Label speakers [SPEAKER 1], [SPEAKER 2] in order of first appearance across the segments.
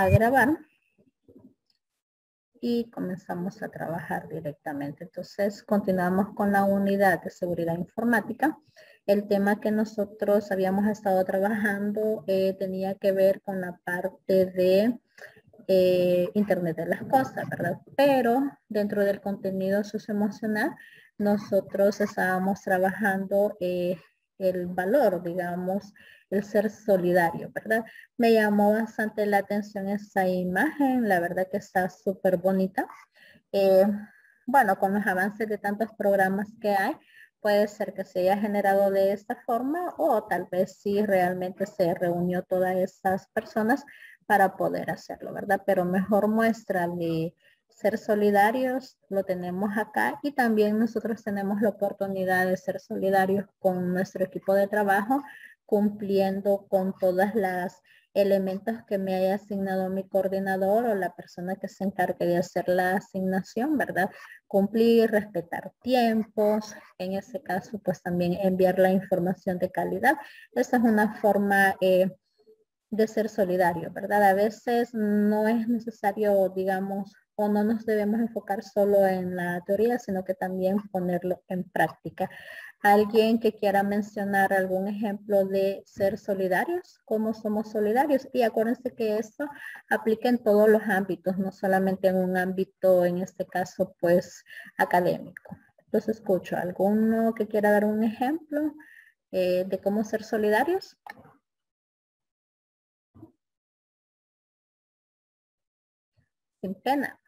[SPEAKER 1] a grabar y comenzamos a trabajar directamente. Entonces, continuamos con la unidad de seguridad informática. El tema que nosotros habíamos estado trabajando tenía que ver con la parte de Internet de las cosas, ¿verdad? Pero dentro del contenido socioemocional, nosotros estábamos trabajando el valor, digamos, el ser solidario, ¿verdad? Me llamó bastante la atención esa imagen, la verdad que está súper bonita. Eh, bueno, con los avances de tantos programas que hay, puede ser que se haya generado de esta forma o tal vez sí realmente se reunió todas esas personas para poder hacerlo, ¿verdad? Pero mejor muestra de ser solidarios lo tenemos acá y también nosotros tenemos la oportunidad de ser solidarios con nuestro equipo de trabajo, cumpliendo con todas las elementos que me haya asignado mi coordinador o la persona que se encargue de hacer la asignación, ¿verdad? Cumplir, respetar tiempos, en ese caso pues también enviar la información de calidad. Esa es una forma de ser solidario, ¿verdad? A veces no es necesario, digamos, o no nos debemos enfocar solo en la teoría, sino que también ponerlo en práctica. ¿Alguien que quiera mencionar algún ejemplo de ser solidarios? ¿Cómo somos solidarios? Y acuérdense que esto aplica en todos los ámbitos, no solamente en un ámbito, en este caso, pues, académico. Entonces, escucho, ¿alguno que quiera dar un ejemplo de cómo ser solidarios? Sin pena.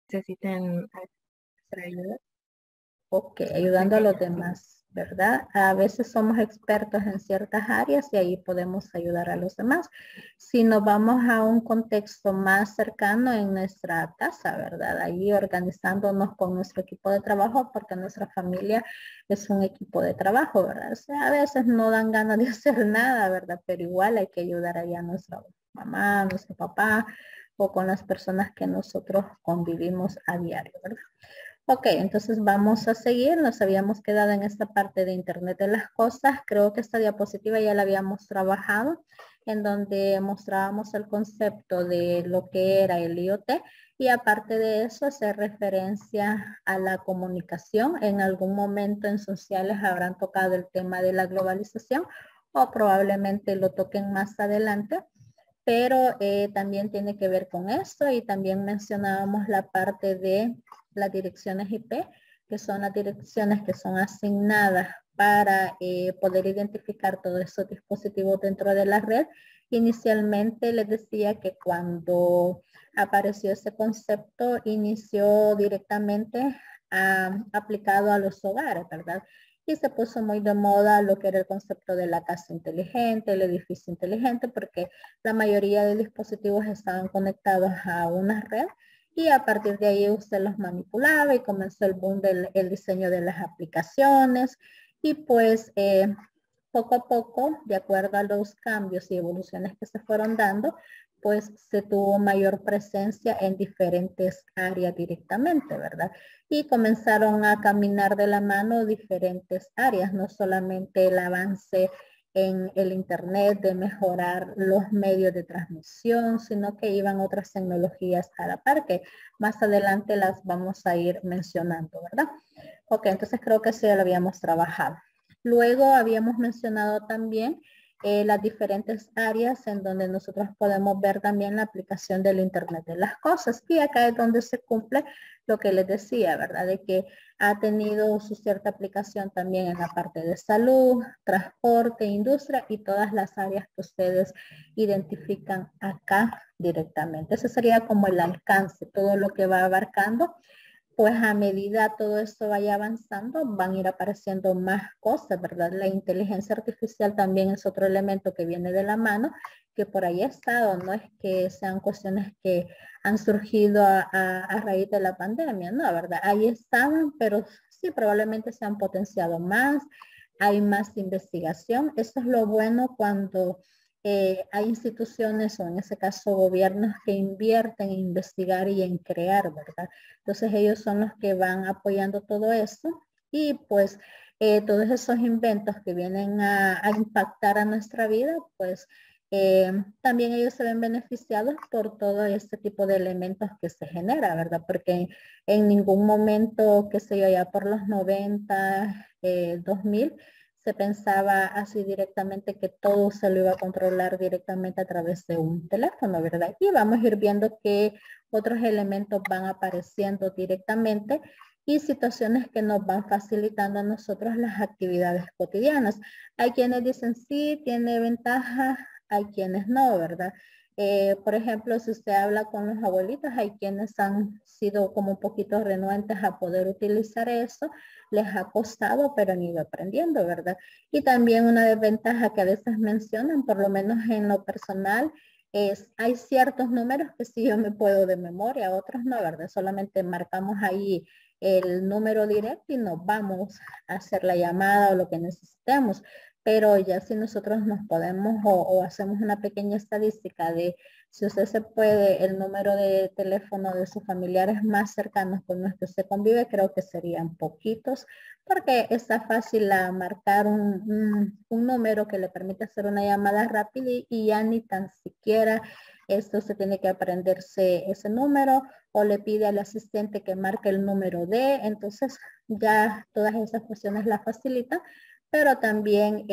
[SPEAKER 2] Necesiten nuestra ayuda.
[SPEAKER 1] Ok, ayudando a los
[SPEAKER 2] Pequeña.
[SPEAKER 1] demás, ¿verdad? A veces somos expertos en ciertas áreas y ahí podemos ayudar a los demás. Si nos vamos a un contexto más cercano en nuestra casa, ¿verdad? Ahí organizándonos con nuestro equipo de trabajo, porque nuestra familia es un equipo de trabajo, ¿verdad? O sea, a veces no dan ganas de hacer nada, ¿verdad? Pero igual hay que ayudar allá a nuestra mamá, a nuestro papá o con las personas que nosotros convivimos a diario, ¿verdad? Ok, entonces vamos a seguir. Nos habíamos quedado en esta parte de Internet de las cosas. Creo que esta diapositiva ya la habíamos trabajado, en donde mostrábamos el concepto de lo que era el IoT y aparte de eso hacer referencia a la comunicación. En algún momento en sociales habrán tocado el tema de la globalización o probablemente lo toquen más adelante, pero también tiene que ver con esto y también mencionábamos la parte de las direcciones IP, que son las direcciones que son asignadas para poder identificar todos esos dispositivos dentro de la red. Inicialmente les decía que cuando apareció ese concepto, inició directamente aplicado a los hogares, ¿verdad? Y se puso muy de moda lo que era el concepto de la casa inteligente, el edificio inteligente, porque la mayoría de dispositivos estaban conectados a una red y a partir de ahí usted los manipulaba y comenzó el boom del el diseño de las aplicaciones y pues poco a poco, de acuerdo a los cambios y evoluciones que se fueron dando, pues se tuvo mayor presencia en diferentes áreas directamente, ¿verdad? Y comenzaron a caminar de la mano diferentes áreas, no solamente el avance en el Internet, de mejorar los medios de transmisión, sino que iban otras tecnologías a la par, que más adelante las vamos a ir mencionando, ¿verdad? Ok, entonces creo que sí lo habíamos trabajado. Luego habíamos mencionado también las diferentes áreas en donde nosotros podemos ver también la aplicación del Internet de las cosas. Y acá es donde se cumple lo que les decía, ¿verdad? De que ha tenido su cierta aplicación también en la parte de salud, transporte, industria y todas las áreas que ustedes identifican acá directamente. Ese sería como el alcance, todo lo que va abarcando. Pues a medida todo esto vaya avanzando, van a ir apareciendo más cosas, ¿verdad? La inteligencia artificial también es otro elemento que viene de la mano, que por ahí ha estado, no es que sean cuestiones que han surgido a raíz de la pandemia, no, ¿verdad? Ahí estaban, pero sí, probablemente se han potenciado más, hay más investigación. Eso es lo bueno cuando hay instituciones o en ese caso gobiernos que invierten en investigar y en crear, ¿verdad? Entonces ellos son los que van apoyando todo esto y pues todos esos inventos que vienen a impactar a nuestra vida, pues también ellos se ven beneficiados por todo este tipo de elementos que se genera, ¿verdad? Porque en ningún momento, qué sé yo, ya por los 90, 2000, se pensaba así directamente que todo se lo iba a controlar directamente a través de un teléfono, ¿verdad? Y vamos a ir viendo que otros elementos van apareciendo directamente y situaciones que nos van facilitando a nosotros las actividades cotidianas. Hay quienes dicen sí, tiene ventaja, hay quienes no, ¿verdad? Por ejemplo, si usted habla con los abuelitos, hay quienes han sido como un poquito renuentes a poder utilizar eso, les ha costado, pero han ido aprendiendo, ¿verdad? Y también una desventaja que a veces mencionan, por lo menos en lo personal, es hay ciertos números que sí yo me puedo de memoria, otros no, ¿verdad? Solamente marcamos ahí el número directo y nos vamos a hacer la llamada o lo que necesitemos. Pero ya si nosotros nos podemos o hacemos una pequeña estadística de si usted se puede el número de teléfono de sus familiares más cercanos con los que usted convive, creo que serían poquitos, porque está fácil a marcar un número que le permite hacer una llamada rápida y ya ni tan siquiera esto se tiene que aprenderse ese número o le pide al asistente que marque el número de, entonces ya todas esas cuestiones la facilitan, pero también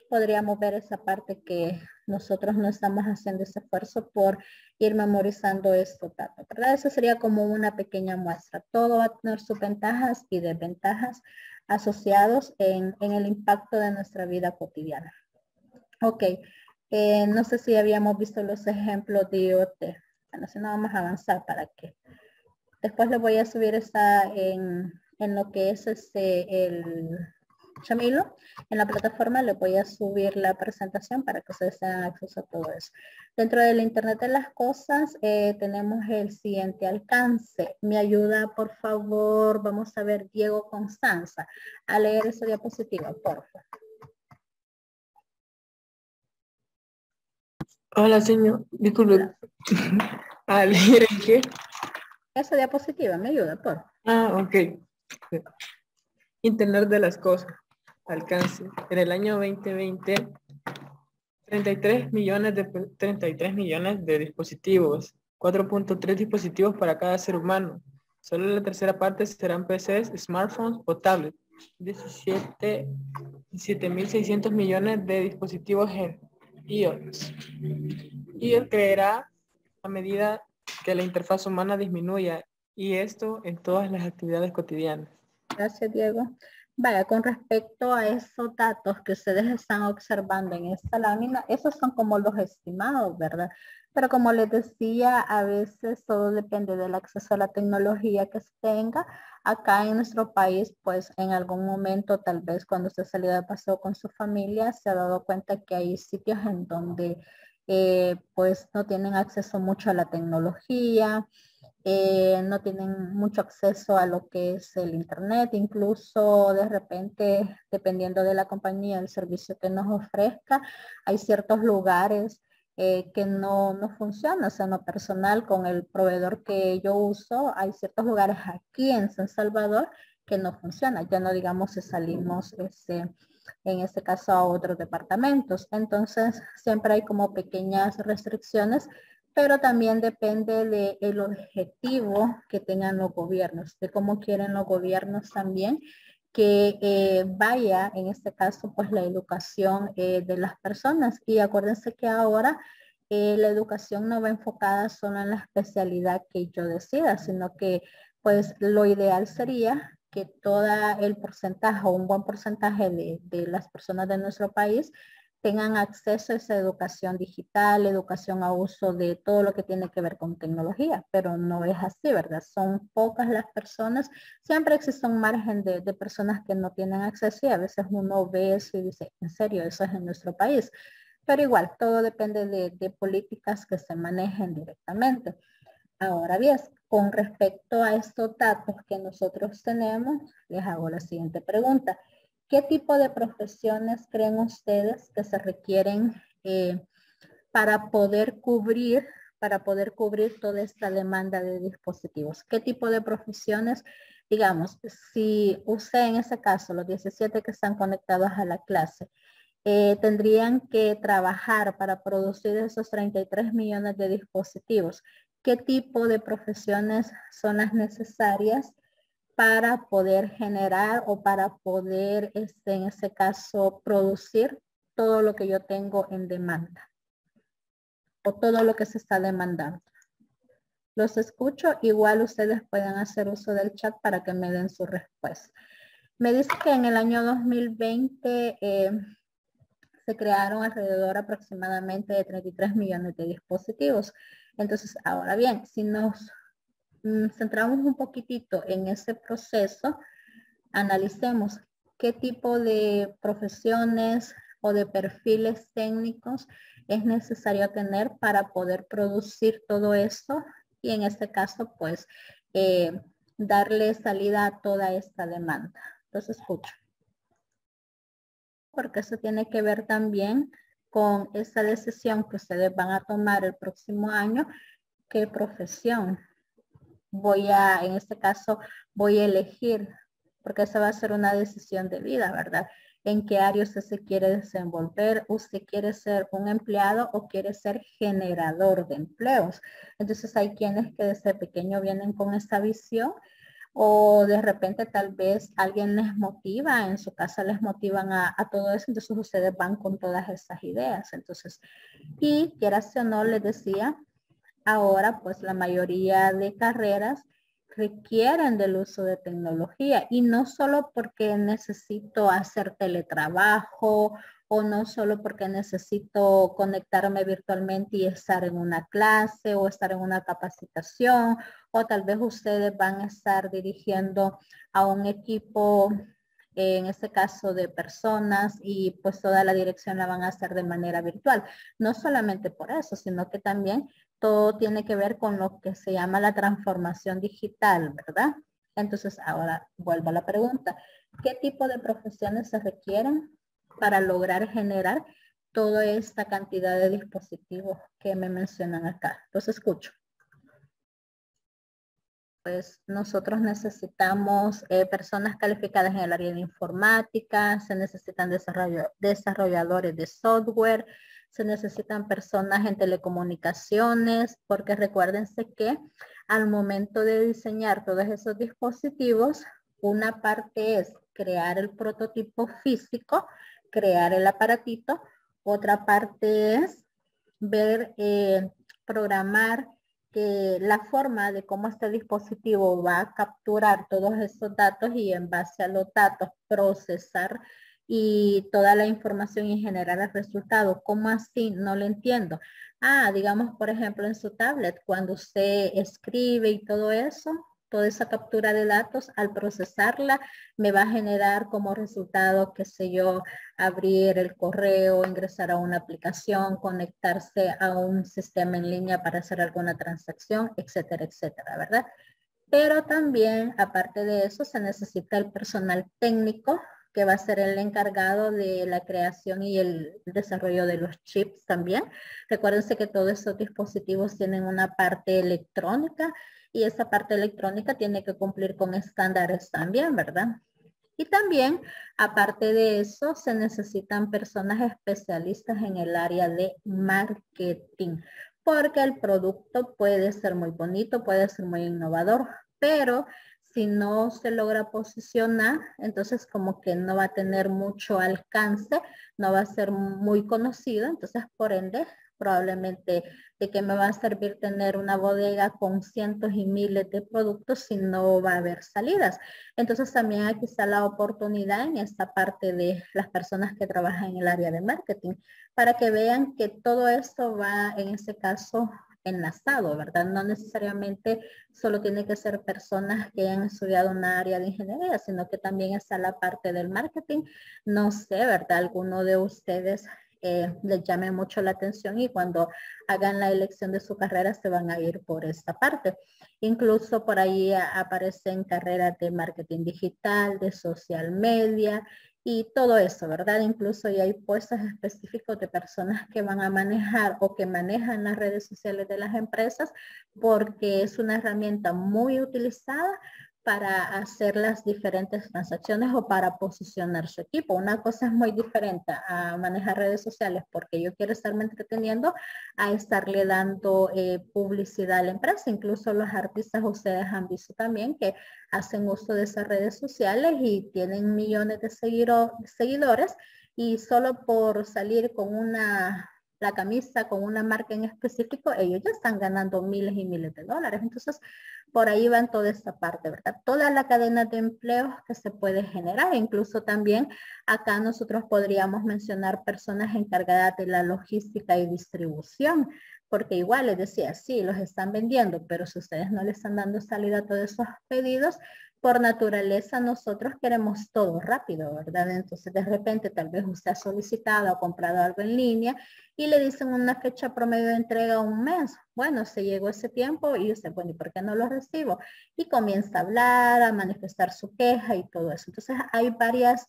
[SPEAKER 1] podríamos ver esa parte que nosotros no estamos haciendo ese esfuerzo por ir memorizando estos datos, ¿verdad? Eso sería como una pequeña muestra. Todo va a tener sus ventajas y desventajas asociados en el impacto de nuestra vida cotidiana. Ok, no sé si habíamos visto los ejemplos de IoT. Bueno, si no vamos a avanzar para que después le voy a subir esta en lo que es el Chamilo. En la plataforma le voy a subir la presentación para que ustedes tengan acceso a todo eso. Dentro del Internet de las Cosas tenemos el siguiente alcance. Me ayuda, por favor, vamos a ver, Diego Constanza, a leer esa diapositiva, por favor.
[SPEAKER 3] Hola, señor. Disculpe. ¿A leer en qué?
[SPEAKER 1] Esa diapositiva me ayuda, por favor.
[SPEAKER 3] Ah, ok. Internet de las cosas. Alcance. En el año 2020, 33 millones de dispositivos. 4.3 dispositivos para cada ser humano. Solo la tercera parte serán PCs, smartphones o tablets. 17.600 millones de dispositivos en iOS. iOS creerá a medida que la interfaz humana disminuya, y esto en todas las actividades cotidianas.
[SPEAKER 1] Gracias, Diego. Vaya, con respecto a esos datos que ustedes están observando en esta lámina, esos son como los estimados, ¿verdad? Pero como les decía, a veces todo depende del acceso a la tecnología que se tenga. Acá en nuestro país, pues en algún momento, tal vez cuando usted salió de paseo con su familia, se ha dado cuenta que hay sitios en donde pues no tienen acceso mucho a la tecnología, no tienen mucho acceso a lo que es el internet, incluso de repente, dependiendo de la compañía, el servicio que nos ofrezca, hay ciertos lugares que no funcionan, o sea, no personal con el proveedor que yo uso, hay ciertos lugares aquí en San Salvador que no funcionan, ya no digamos si salimos en este caso a otros departamentos. Entonces, siempre hay como pequeñas restricciones, pero también depende del objetivo que tengan los gobiernos, de cómo quieren los gobiernos también que vaya, en este caso, pues la educación de las personas. Y acuérdense que ahora la educación no va enfocada solo en la especialidad que yo decida, sino que pues lo ideal sería que todo el porcentaje o un buen porcentaje de las personas de nuestro país tengan acceso a esa educación digital, educación a uso de todo lo que tiene que ver con tecnología, pero no es así, ¿verdad? Son pocas las personas, siempre existe un margen de personas que no tienen acceso y a veces uno ve eso y dice, en serio, eso es en nuestro país. Pero igual, todo depende de políticas que se manejen directamente. Ahora bien, con respecto a estos datos que nosotros tenemos, les hago la siguiente pregunta. ¿Qué tipo de profesiones creen ustedes que se requieren para poder cubrir toda esta demanda de dispositivos? ¿Qué tipo de profesiones Digamos, si usted en ese caso, los 17 que están conectados a la clase, tendrían que trabajar para producir esos 33 millones de dispositivos. ¿Qué tipo de profesiones son las necesarias para poder generar o para poder, en ese caso, producir todo lo que yo tengo en demanda o todo lo que se está demandando? Los escucho, igual ustedes pueden hacer uso del chat para que me den su respuesta. Me dice que en el año 2020 se crearon alrededor aproximadamente de 33 millones de dispositivos. Entonces, ahora bien, si nos centramos un poquitito en ese proceso, analicemos qué tipo de profesiones o de perfiles técnicos es necesario tener para poder producir todo esto y en este caso, pues, darle salida a toda esta demanda. Entonces, escucho. Porque eso tiene que ver también con esa decisión que ustedes van a tomar el próximo año, qué profesión voy a, en este caso, voy a elegir, porque esa va a ser una decisión de vida, ¿verdad? En qué área usted se quiere desenvolver, usted quiere ser un empleado o quiere ser generador de empleos. Entonces hay quienes que desde pequeño vienen con esta visión o de repente tal vez alguien les motiva, en su casa les motivan a todo eso, entonces ustedes van con todas esas ideas. Entonces, y quieras o no, les decía, ahora pues la mayoría de carreras requieren del uso de tecnología y no solo porque necesito hacer teletrabajo o no solo porque necesito conectarme virtualmente y estar en una clase o estar en una capacitación o tal vez ustedes van a estar dirigiendo a un equipo, en este caso de personas y pues toda la dirección la van a hacer de manera virtual. No solamente por eso, sino que también todo tiene que ver con lo que se llama la transformación digital, ¿verdad? Entonces, ahora vuelvo a la pregunta. ¿Qué tipo de profesiones se requieren para lograr generar toda esta cantidad de dispositivos que me mencionan acá? Entonces, escucho. Pues nosotros necesitamos personas calificadas en el área de informática, se necesitan desarrolladores de software, se necesitan personas en telecomunicaciones, porque recuérdense que al momento de diseñar todos esos dispositivos, una parte es crear el prototipo físico, crear el aparatito, otra parte es ver, programar que la forma de cómo este dispositivo va a capturar todos esos datos y en base a los datos procesar y toda la información y generar el resultado. ¿Cómo así? No lo entiendo. Digamos, por ejemplo, en su tablet, cuando usted escribe y todo eso, toda esa captura de datos, al procesarla, me va a generar como resultado, qué sé yo, abrir el correo, ingresar a una aplicación, conectarse a un sistema en línea para hacer alguna transacción, etcétera, etcétera, ¿verdad? Pero también, aparte de eso, se necesita el personal técnico que va a ser el encargado de la creación y el desarrollo de los chips también. Recuérdense que todos estos dispositivos tienen una parte electrónica y esa parte electrónica tiene que cumplir con estándares también, ¿verdad? Y también, aparte de eso, se necesitan personas especialistas en el área de marketing, porque el producto puede ser muy bonito, puede ser muy innovador, pero si no se logra posicionar, entonces como que no va a tener mucho alcance, no va a ser muy conocido, entonces por ende probablemente de qué me va a servir tener una bodega con cientos y miles de productos si no va a haber salidas. Entonces también aquí está la oportunidad en esta parte de las personas que trabajan en el área de marketing para que vean que todo esto va en este caso enlazado, ¿verdad? No necesariamente solo tiene que ser personas que hayan estudiado una área de ingeniería, sino que también está la parte del marketing. No sé, ¿verdad? Alguno de ustedes les llame mucho la atención y cuando hagan la elección de su carrera se van a ir por esta parte. Incluso por ahí aparecen carreras de marketing digital, de social media y todo eso, ¿verdad? Incluso ya hay puestos específicos de personas que van a manejar o que manejan las redes sociales de las empresas porque es una herramienta muy utilizada para hacer las diferentes transacciones o para posicionar su equipo. Una cosa es muy diferente a manejar redes sociales porque yo quiero estarme entreteniendo a estarle dando publicidad a la empresa. Incluso los artistas, ustedes han visto también que hacen uso de esas redes sociales y tienen millones de seguidores y solo por salir con la camisa con una marca en específico, ellos ya están ganando miles y miles de dólares. Entonces, por ahí va en toda esta parte, ¿verdad? Toda la cadena de empleos que se puede generar. Incluso también acá nosotros podríamos mencionar personas encargadas de la logística y distribución, porque igual les decía, sí, los están vendiendo, pero si ustedes no le están dando salida a todos esos pedidos, por naturaleza nosotros queremos todo rápido, ¿verdad? Entonces de repente tal vez usted ha solicitado o comprado algo en línea y le dicen una fecha promedio de entrega un mes. Bueno, se llegó ese tiempo y usted, bueno, ¿y por qué no lo recibo? Y comienza a hablar, a manifestar su queja y todo eso. Entonces hay varias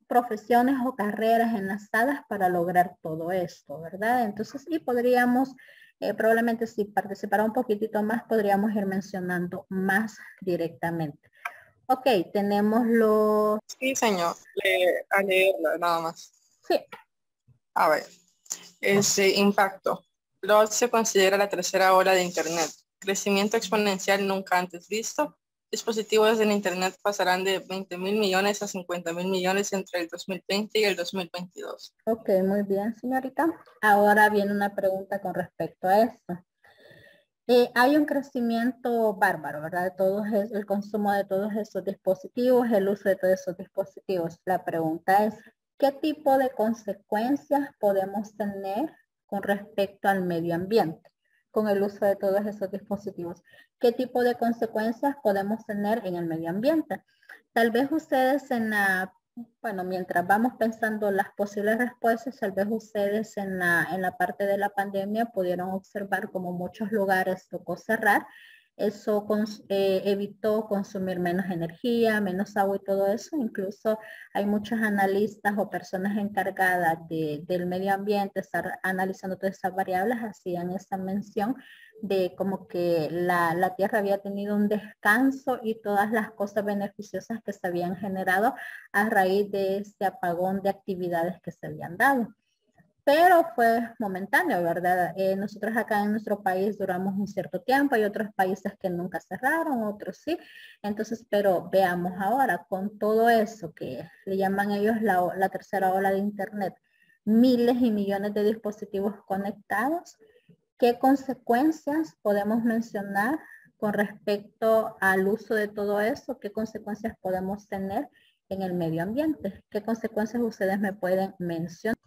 [SPEAKER 1] profesiones o carreras enlazadas para lograr todo esto, ¿verdad? Entonces, y podríamos, probablemente si participara un poquitito más, podríamos ir mencionando más directamente. Ok, tenemos los...
[SPEAKER 2] Sí, señor. A leerla, nada más.
[SPEAKER 1] Sí.
[SPEAKER 2] A ver. Impacto. LOL se considera la tercera ola de Internet. Crecimiento exponencial nunca antes visto. Dispositivos en Internet pasarán de 20.000 millones a 50.000 millones entre el 2020 y el 2022.
[SPEAKER 1] Ok, muy bien, señorita. Ahora viene una pregunta con respecto a esto. Hay un crecimiento bárbaro, ¿verdad? De todos el consumo de todos esos dispositivos, el uso de todos esos dispositivos. La pregunta es, ¿qué tipo de consecuencias podemos tener con respecto al medio ambiente con el uso de todos esos dispositivos? ¿Qué tipo de consecuencias podemos tener en el medio ambiente? Tal vez ustedes bueno, mientras vamos pensando las posibles respuestas, tal vez ustedes en la parte de la pandemia pudieron observar como muchos lugares tocó cerrar. Eso evitó consumir menos energía, menos agua y todo eso. Incluso hay muchos analistas o personas encargadas del medio ambiente, estar analizando todas esas variables, hacían esa mención de como que la Tierra había tenido un descanso y todas las cosas beneficiosas que se habían generado a raíz de este apagón de actividades que se habían dado. Pero fue momentáneo, ¿verdad? Nosotros acá en nuestro país duramos un cierto tiempo, hay otros países que nunca cerraron, otros sí. Entonces, pero veamos ahora, con todo eso que le llaman ellos la tercera ola de Internet, miles y millones de dispositivos conectados, ¿qué consecuencias podemos mencionar con respecto al uso de todo eso? ¿Qué consecuencias podemos tener en el medio ambiente? ¿Qué consecuencias ustedes me pueden mencionar?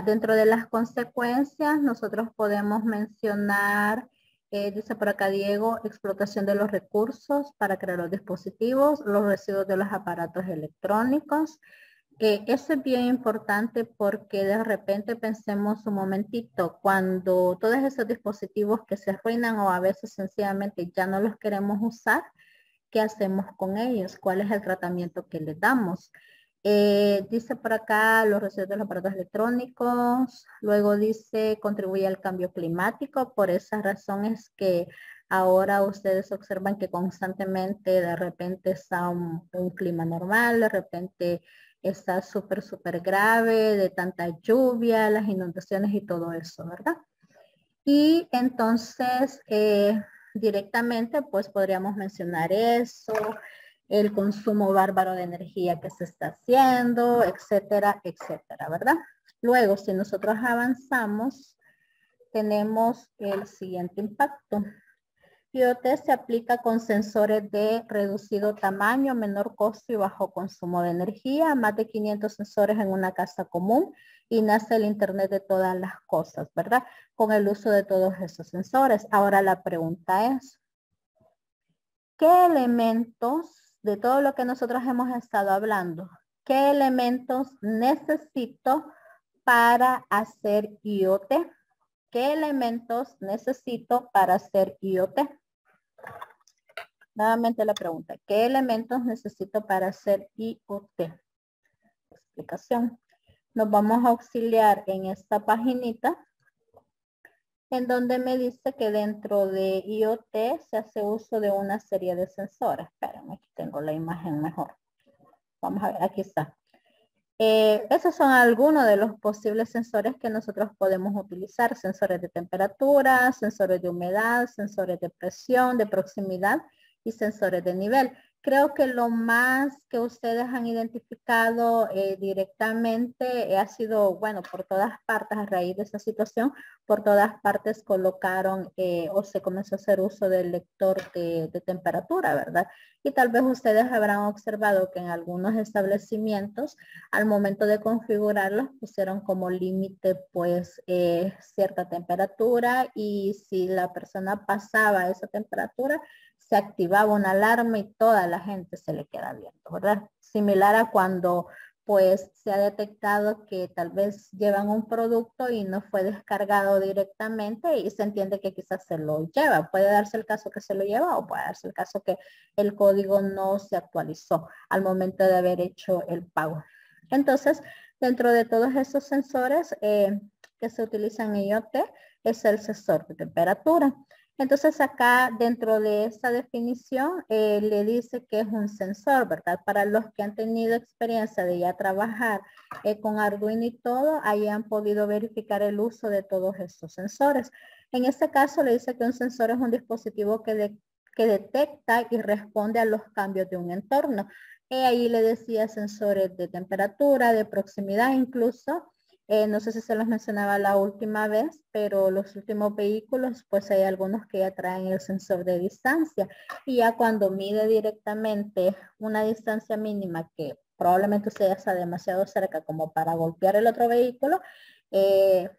[SPEAKER 1] Dentro de las consecuencias nosotros podemos mencionar, dice por acá Diego, explotación de los recursos para crear los dispositivos, los residuos de los aparatos electrónicos. Eso es bien importante porque de repente pensemos un momentito, cuando todos esos dispositivos que se arruinan o a veces sencillamente ya no los queremos usar, ¿qué hacemos con ellos? ¿Cuál es el tratamiento que les damos? Dice por acá los residuos de los aparatos electrónicos, luego dice contribuye al cambio climático, por esas razones que ahora ustedes observan que constantemente de repente está un clima normal, de repente está súper grave de tanta lluvia, las inundaciones y todo eso, ¿verdad? Y entonces directamente pues podríamos mencionar eso, el consumo bárbaro de energía que se está haciendo, etcétera, etcétera, ¿verdad? Luego, si nosotros avanzamos, tenemos el siguiente impacto. IoT se aplica con sensores de reducido tamaño, menor costo y bajo consumo de energía, más de 500 sensores en una casa común y nace el Internet de todas las cosas, ¿verdad? Con el uso de todos esos sensores. Ahora la pregunta es, ¿qué elementos de todo lo que nosotros hemos estado hablando, qué elementos necesito para hacer IoT? ¿Qué elementos necesito para hacer IoT? Nuevamente la pregunta, ¿qué elementos necesito para hacer IoT? Explicación. Nos vamos a auxiliar en esta paginita en donde me dice que dentro de IoT se hace uso de una serie de sensores. Espérenme, aquí tengo la imagen mejor. Vamos a ver, aquí está. Esos son algunos de los posibles sensores que nosotros podemos utilizar. Sensores de temperatura, sensores de humedad, sensores de presión, de proximidad y sensores de nivel. Creo que lo más que ustedes han identificado directamente ha sido, bueno, por todas partes, a raíz de esa situación, por todas partes colocaron o se comenzó a hacer uso del lector de temperatura, ¿verdad? Y tal vez ustedes habrán observado que en algunos establecimientos, al momento de configurarlos, pusieron como límite pues cierta temperatura y si la persona pasaba esa temperatura, se activaba una alarma y toda la gente se le queda viendo, ¿verdad? Similar a cuando pues se ha detectado que tal vez llevan un producto y no fue descargado directamente y se entiende que quizás se lo lleva. Puede darse el caso que se lo lleva o puede darse el caso que el código no se actualizó al momento de haber hecho el pago. Entonces, dentro de todos esos sensores que se utilizan en IoT es el sensor de temperatura. Entonces acá dentro de esta definición le dice que es un sensor, ¿verdad? Para los que han tenido experiencia de ya trabajar con Arduino y todo, ahí han podido verificar el uso de todos estos sensores. En este caso le dice que un sensor es un dispositivo que detecta y responde a los cambios de un entorno. Ahí le decía sensores de temperatura, de proximidad incluso. No sé si se los mencionaba la última vez, pero los últimos vehículos, pues hay algunos que ya traen el sensor de distancia. Y ya cuando mide directamente una distancia mínima que probablemente usted ya está demasiado cerca como para golpear el otro vehículo,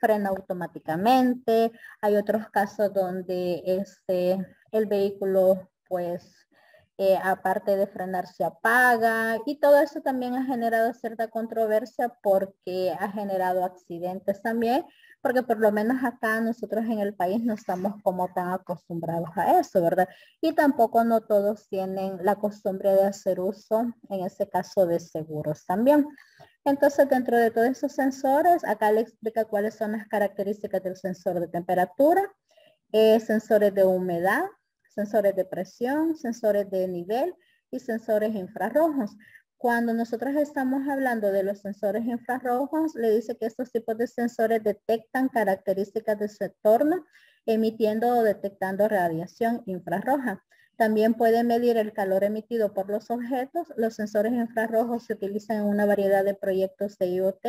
[SPEAKER 1] frena automáticamente. Hay otros casos donde el vehículo, pues, aparte de frenar, se apaga y todo eso también ha generado cierta controversia porque ha generado accidentes también, porque por lo menos acá nosotros en el país no estamos como tan acostumbrados a eso, ¿verdad? Y tampoco no todos tienen la costumbre de hacer uso, en ese caso, de seguros también. Entonces, dentro de todos esos sensores, acá le explica cuáles son las características del sensor de temperatura, sensores de humedad, sensores de presión, sensores de nivel y sensores infrarrojos. Cuando nosotros estamos hablando de los sensores infrarrojos, le dice que estos tipos de sensores detectan características de su entorno, emitiendo o detectando radiación infrarroja. También puede medir el calor emitido por los objetos. Los sensores infrarrojos se utilizan en una variedad de proyectos de IoT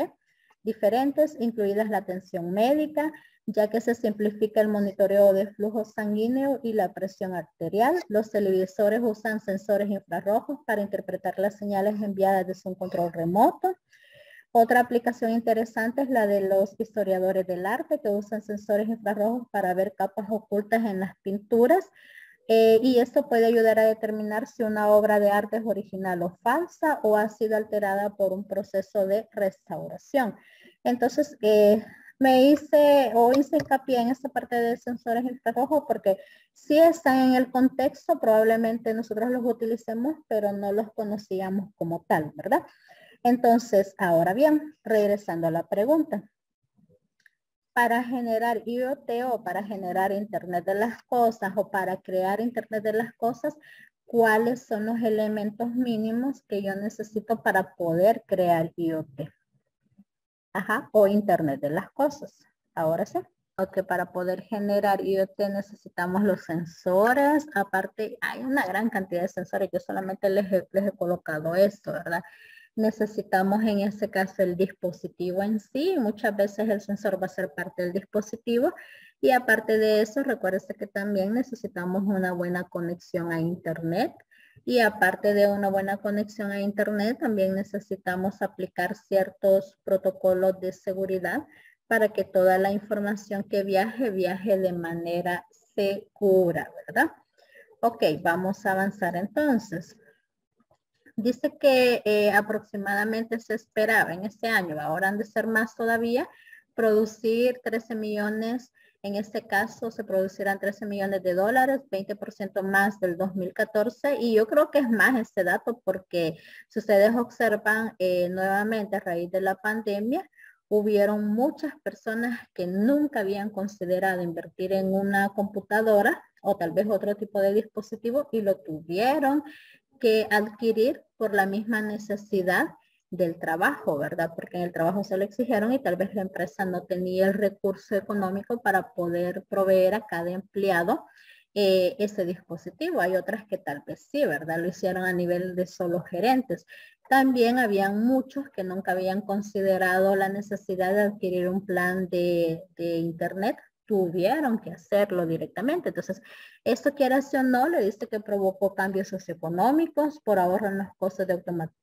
[SPEAKER 1] diferentes, incluidas la atención médica, ya que se simplifica el monitoreo de flujo sanguíneo y la presión arterial. Los televisores usan sensores infrarrojos para interpretar las señales enviadas desde un control remoto. Otra aplicación interesante es la de los historiadores del arte que usan sensores infrarrojos para ver capas ocultas en las pinturas. Y esto puede ayudar a determinar si una obra de arte es original o falsa o ha sido alterada por un proceso de restauración. Entonces, hice hincapié en esta parte de sensores infrarrojos porque si están en el contexto, probablemente nosotros los utilicemos, pero no los conocíamos como tal, ¿verdad? Entonces, ahora bien, regresando a la pregunta. Para generar IoT o para generar Internet de las cosas o para crear Internet de las cosas, ¿cuáles son los elementos mínimos que yo necesito para poder crear IoT? Ajá, o Internet de las cosas. Ahora sí. Ok, para poder generar IoT necesitamos los sensores. Aparte, hay una gran cantidad de sensores. Yo solamente les he colocado esto, ¿verdad? Necesitamos en este caso el dispositivo en sí. Muchas veces el sensor va a ser parte del dispositivo. Y aparte de eso, recuérdese que también necesitamos una buena conexión a Internet. Y aparte de una buena conexión a Internet, también necesitamos aplicar ciertos protocolos de seguridad para que toda la información que viaje de manera segura, ¿verdad? Ok, vamos a avanzar entonces. Dice que aproximadamente se esperaba en este año, ahora han de ser más todavía, producir 13 millones, en este caso se producirán 13 millones de dólares, 20% más del 2014, y yo creo que es más este dato porque si ustedes observan nuevamente a raíz de la pandemia, hubieron muchas personas que nunca habían considerado invertir en una computadora o tal vez otro tipo de dispositivo y lo tuvieron que adquirir por la misma necesidad del trabajo, ¿verdad? Porque en el trabajo se lo exigieron y tal vez la empresa no tenía el recurso económico para poder proveer a cada empleado ese dispositivo. Hay otras que tal vez sí, ¿verdad? Lo hicieron a nivel de solo gerentes. También habían muchos que nunca habían considerado la necesidad de adquirir un plan de internet, tuvieron que hacerlo directamente. Entonces, esto quieras o no, le dice que provocó cambios socioeconómicos por ahorro en los costos de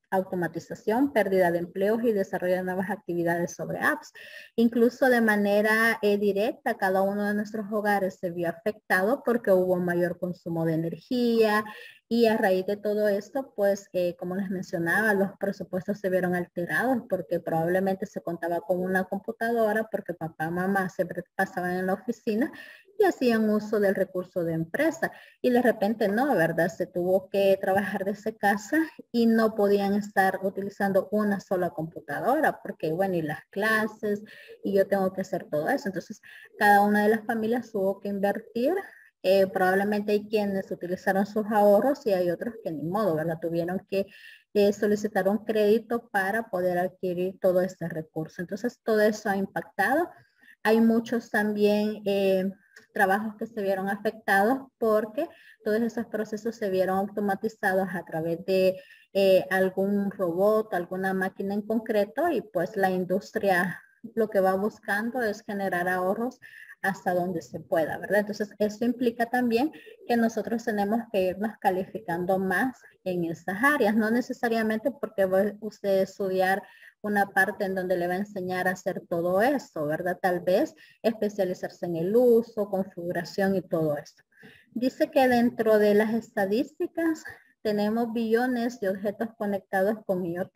[SPEAKER 1] automatización, pérdida de empleos y desarrollo de nuevas actividades sobre apps. Incluso de manera directa, cada uno de nuestros hogares se vio afectado porque hubo mayor consumo de energía y a raíz de todo esto, pues como les mencionaba, los presupuestos se vieron alterados porque probablemente se contaba con una computadora porque papá, mamá siempre pasaban en la oficina y hacían uso del recurso de empresa y de repente no, ¿verdad? Se tuvo que trabajar desde casa y no podían estar utilizando una sola computadora porque, bueno, y las clases y yo tengo que hacer todo eso. Entonces, cada una de las familias tuvo que invertir. Probablemente hay quienes utilizaron sus ahorros y hay otros que ni modo, ¿verdad? Tuvieron que solicitar un crédito para poder adquirir todo este recurso. Entonces, todo eso ha impactado. Hay muchos también trabajos que se vieron afectados porque todos esos procesos se vieron automatizados a través de algún robot, alguna máquina en concreto y pues la industria lo que va buscando es generar ahorros hasta donde se pueda, ¿verdad? Entonces, eso implica también que nosotros tenemos que irnos calificando más en esas áreas, no necesariamente porque va usted a estudiar una parte en donde le va a enseñar a hacer todo eso, ¿verdad? Tal vez especializarse en el uso, configuración y todo esto. Dice que dentro de las estadísticas tenemos billones de objetos conectados con IoT.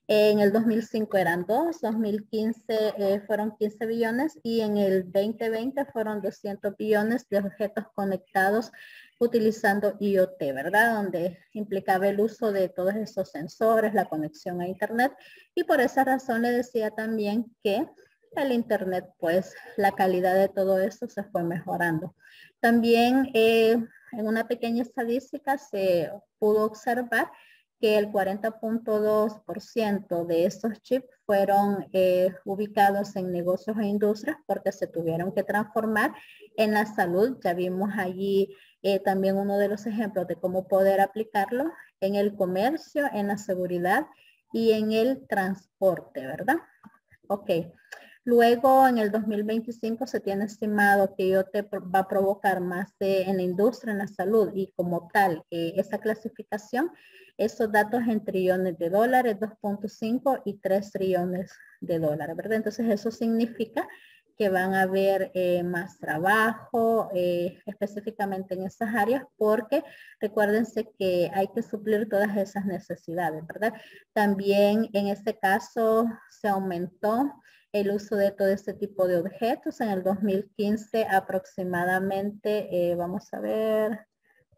[SPEAKER 1] En el 2005 eran 2, 2015 fueron 15 billones y en el 2020 fueron 200 billones de objetos conectados utilizando IoT, ¿verdad? Donde implicaba el uso de todos esos sensores, la conexión a Internet y por esa razón le decía también que el Internet, pues la calidad de todo esto se fue mejorando. También en una pequeña estadística se pudo observar que el 40.2% de estos chips fueron ubicados en negocios e industrias porque se tuvieron que transformar en la salud. Ya vimos allí también uno de los ejemplos de cómo poder aplicarlo en el comercio, en la seguridad y en el transporte, ¿verdad? Ok. Luego, en el 2025 se tiene estimado que IoT va a provocar más en la industria, en la salud y como tal, esa clasificación, esos datos en trillones de dólares, 2.5 y 3 trillones de dólares, ¿verdad? Entonces, eso significa que van a haber más trabajo específicamente en esas áreas porque recuérdense que hay que suplir todas esas necesidades, ¿verdad? También en este caso se aumentó el uso de todo este tipo de objetos. En el 2015 aproximadamente, vamos a ver,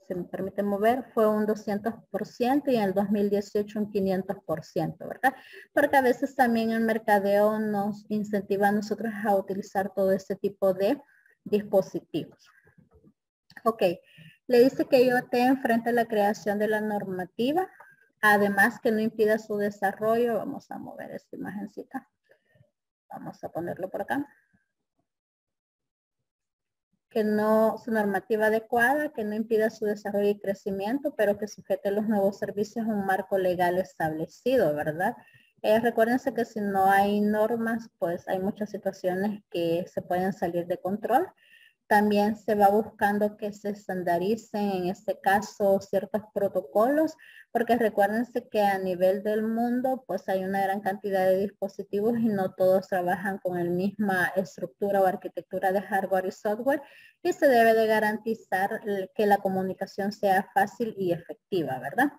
[SPEAKER 1] se me permite mover, fue un 200% y en el 2018 un 500%, ¿verdad? Porque a veces también el mercadeo nos incentiva a nosotros a utilizar todo este tipo de dispositivos. Ok, le dice que IoT enfrenta la creación de la normativa, además que no impida su desarrollo. Vamos a mover esta imagencita. Vamos a ponerlo por acá. Que no, su normativa adecuada, que no impida su desarrollo y crecimiento, pero que sujete los nuevos servicios a un marco legal establecido, ¿verdad? Recuérdense que si no hay normas, pues hay muchas situaciones que se pueden salir de control. También se va buscando que se estandaricen, en este caso, ciertos protocolos, porque recuérdense que a nivel del mundo, pues hay una gran cantidad de dispositivos y no todos trabajan con la misma estructura o arquitectura de hardware y software, y se debe de garantizar que la comunicación sea fácil y efectiva, ¿verdad?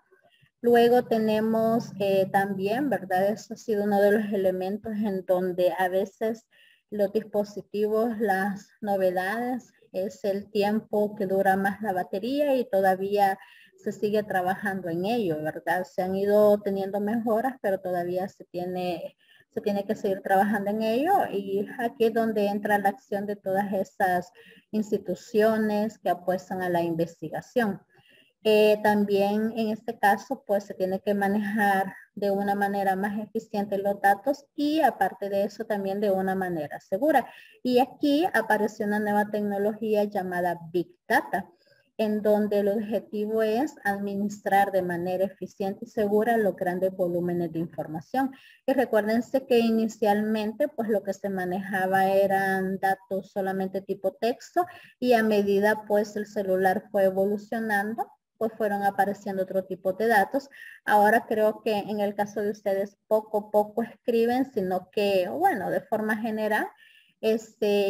[SPEAKER 1] Luego tenemos también, ¿verdad? Eso ha sido uno de los elementos en donde a veces los dispositivos, las novedades, es el tiempo que dura más la batería y todavía se sigue trabajando en ello, ¿verdad? Se han ido teniendo mejoras, pero todavía se se tiene que seguir trabajando en ello y aquí es donde entra la acción de todas esas instituciones que apuestan a la investigación. También en este caso, pues se tiene que manejar de una manera más eficiente los datos y aparte de eso también de una manera segura. Y aquí apareció una nueva tecnología llamada Big Data, en donde el objetivo es administrar de manera eficiente y segura los grandes volúmenes de información. Y recuérdense que inicialmente pues lo que se manejaba eran datos solamente tipo texto y a medida pues el celular fue evolucionando, pues fueron apareciendo otro tipo de datos. Ahora creo que en el caso de ustedes poco a poco escriben, sino que, bueno, de forma general,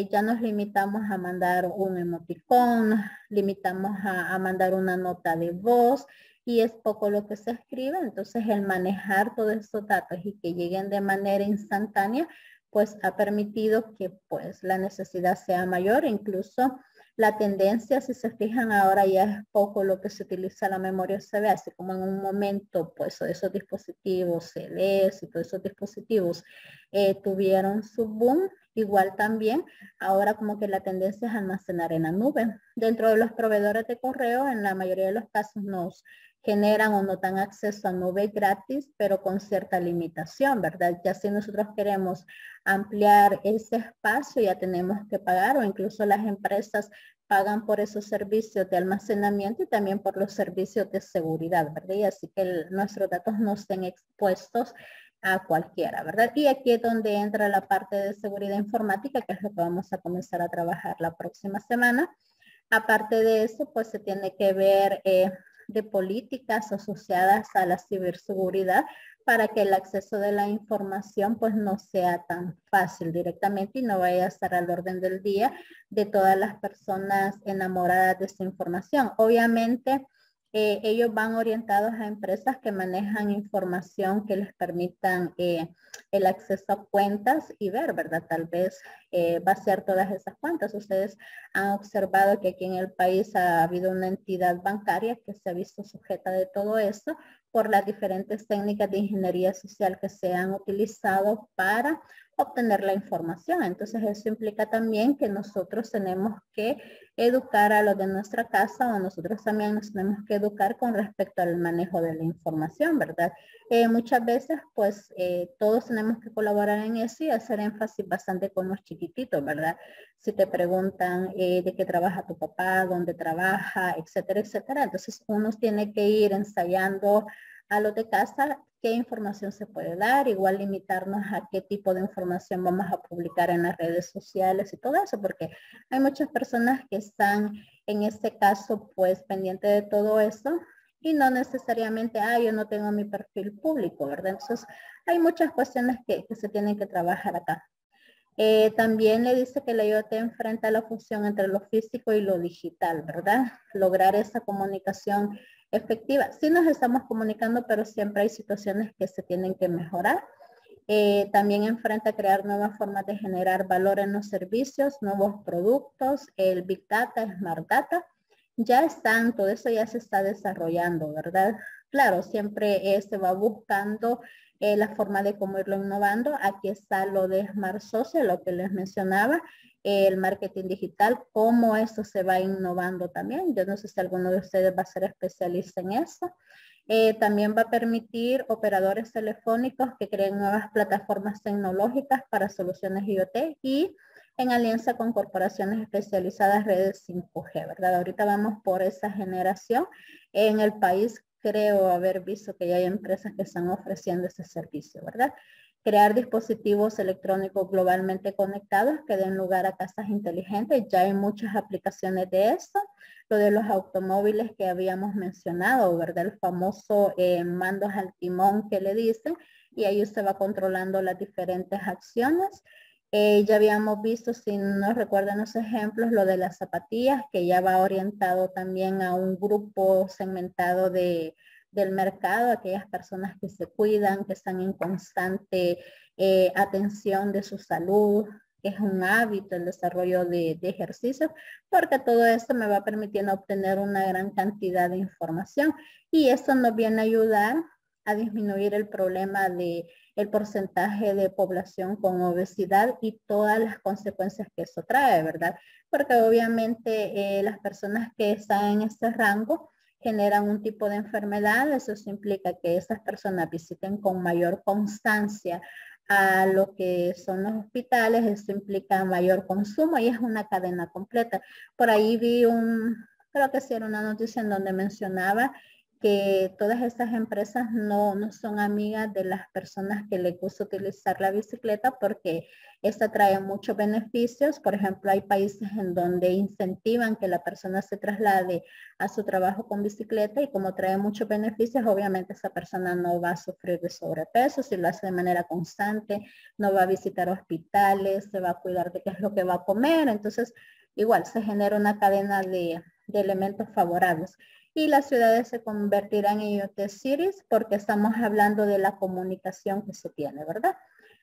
[SPEAKER 1] ya nos limitamos a mandar un emoticón, limitamos a mandar una nota de voz y es poco lo que se escribe. Entonces el manejar todos esos datos y que lleguen de manera instantánea, pues ha permitido que pues la necesidad sea mayor, incluso la tendencia, si se fijan ahora, ya es poco lo que se utiliza la memoria USB, así como en un momento, pues esos dispositivos CLS y todos esos dispositivos tuvieron su boom, igual también, ahora como que la tendencia es almacenar en la nube. Dentro de los proveedores de correo, en la mayoría de los casos nos generan o nos dan acceso a nube gratis, pero con cierta limitación, ¿verdad? Ya si nosotros queremos ampliar ese espacio, ya tenemos que pagar o incluso las empresas pagan por esos servicios de almacenamiento y también por los servicios de seguridad, ¿verdad? Y así que nuestros datos no estén expuestos a cualquiera, ¿verdad? Y aquí es donde entra la parte de seguridad informática, que es lo que vamos a comenzar a trabajar la próxima semana. Aparte de eso, pues se tiene que ver de políticas asociadas a la ciberseguridad para que el acceso de la información pues no sea tan fácil directamente y no vaya a estar al orden del día de todas las personas enamoradas de esa información. Obviamente, ellos van orientados a empresas que manejan información que les permitan el acceso a cuentas y ver, ¿verdad? Tal vez va a ser todas esas cuentas. Ustedes han observado que aquí en el país ha habido una entidad bancaria que se ha visto sujeta de todo eso por las diferentes técnicas de ingeniería social que se han utilizado para obtener la información. Entonces eso implica también que nosotros tenemos que educar a los de nuestra casa o nosotros también nos tenemos que educar con respecto al manejo de la información, ¿verdad? Muchas veces pues todos tenemos que colaborar en eso y hacer énfasis bastante con los chiquititos, ¿verdad? Si te preguntan de qué trabaja tu papá, dónde trabaja, etcétera, etcétera. Entonces uno tiene que ir ensayando a los de casa qué información se puede dar, igual limitarnos a qué tipo de información vamos a publicar en las redes sociales y todo eso, porque hay muchas personas que están en este caso pues pendientes de todo eso y no necesariamente, yo no tengo mi perfil público, ¿verdad? Entonces hay muchas cuestiones que se tienen que trabajar acá. También le dice que la IoT enfrenta la fusión entre lo físico y lo digital, ¿verdad? Lograr esa comunicación efectiva. Sí nos estamos comunicando, pero siempre hay situaciones que se tienen que mejorar. También enfrenta crear nuevas formas de generar valor en los servicios, nuevos productos, el Big Data, Smart Data. Ya están, todo eso ya se está desarrollando, ¿verdad? Claro, siempre se va buscando la forma de cómo irlo innovando. Aquí está lo de Smart Social, lo que les mencionaba, el marketing digital, cómo esto se va innovando también. Yo no sé si alguno de ustedes va a ser especialista en eso. También va a permitir operadores telefónicos que creen nuevas plataformas tecnológicas para soluciones IoT y en alianza con corporaciones especializadas redes 5G, ¿verdad? Ahorita vamos por esa generación. En el país creo haber visto que ya hay empresas que están ofreciendo ese servicio, ¿verdad? Crear dispositivos electrónicos globalmente conectados que den lugar a casas inteligentes. Ya hay muchas aplicaciones de eso. Lo de los automóviles que habíamos mencionado, ¿verdad? El famoso mandos al timón que le dicen y ahí usted va controlando las diferentes acciones. Ya habíamos visto, si no recuerdan los ejemplos, lo de las zapatillas, que ya va orientado también a un grupo segmentado del mercado, aquellas personas que se cuidan, que están en constante atención de su salud, que es un hábito el desarrollo de ejercicio, porque todo esto me va permitiendo obtener una gran cantidad de información y esto nos viene a ayudar a disminuir el problema de el porcentaje de población con obesidad y todas las consecuencias que eso trae, ¿verdad? Porque obviamente las personas que están en este rango generan un tipo de enfermedad, eso implica que esas personas visiten con mayor constancia a lo que son los hospitales, esto implica mayor consumo y es una cadena completa. Por ahí vi creo que sí era una noticia en donde mencionaba que todas estas empresas no son amigas de las personas que les gusta utilizar la bicicleta porque esta trae muchos beneficios. Por ejemplo, hay países en donde incentivan que la persona se traslade a su trabajo con bicicleta y como trae muchos beneficios, obviamente esa persona no va a sufrir de sobrepeso si lo hace de manera constante, no va a visitar hospitales, se va a cuidar de qué es lo que va a comer. Entonces, igual se genera una cadena de elementos favorables. Y las ciudades se convertirán en IoT Cities porque estamos hablando de la comunicación que se tiene, ¿verdad?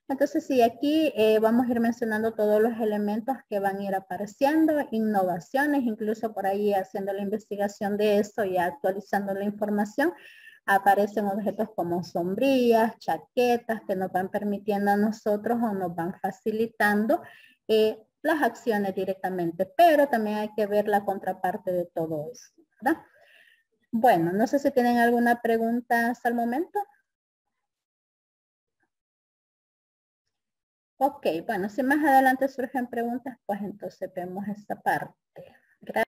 [SPEAKER 1] Entonces, sí, aquí vamos a ir mencionando todos los elementos que van a ir apareciendo, innovaciones, incluso por ahí haciendo la investigación de eso y actualizando la información, aparecen objetos como sombrillas, chaquetas que nos van permitiendo a nosotros o nos van facilitando las acciones directamente, pero también hay que ver la contraparte de todo esto, ¿verdad? Bueno, no sé si tienen alguna pregunta hasta el momento. Ok, bueno, si más adelante surgen preguntas, pues entonces vemos esta parte. Gracias.